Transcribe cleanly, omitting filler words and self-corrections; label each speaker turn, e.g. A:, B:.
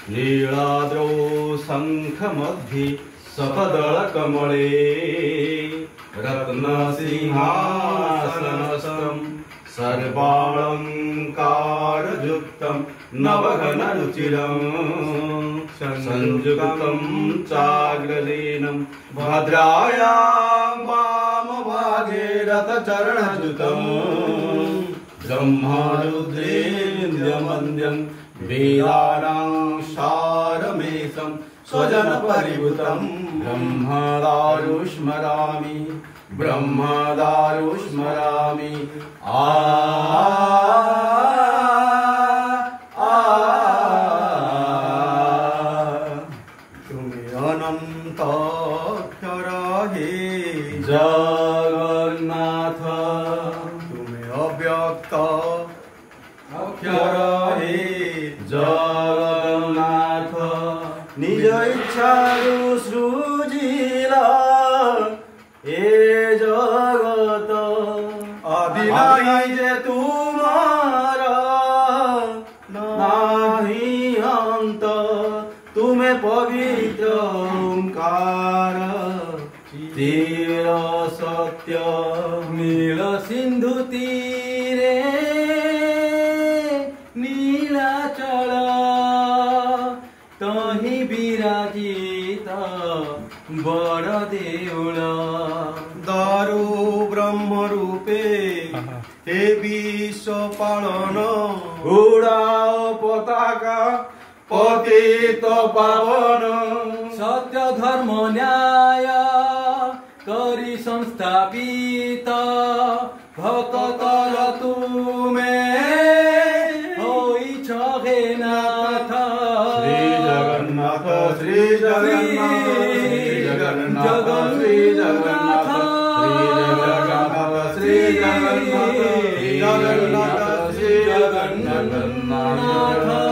A: नीलाद्रौ शङ्खमध्ये सपदलकमले रत्नसिंहासनस्थं सर्वालङ्कारयुक्तं नवघनरुचिरं संयुक्तं चाग्रलेनं भद्रायां वामभागे रथचरणयुतं ब्रह्मरुद्रेन्द्रवन्द्यं वेदानां सारमेशं स्वजनपरिभूतं ब्रह्मदारु स्मरामि तुम्हें अनंत अक्षर हे जगन्नाथ तुम्हें अव्यक्त अक्षर हे जगन्नाथ निज इच्छारु सृजिला ए जगत आदि नाही जे तुम्हारा नाही अंत तुम्हें पवित्र ओंकार चिर सत्य नील सिंधु तीरे नीलाचल तहि विराजित बड़ देउल दारु ब्रह्म रूपे हे विश्व पालन उड़ाओ पताका पतित पावन सत्य धर्म न्याय करी संस्थापित भक्तर तुमे होइछ हे नाथ श्री जगन्नाथ श्री जगन्नाथ श्री जगन्नाथ श्री जगन्नाथ श्री जगन्नाथ श्री जगन्नाथ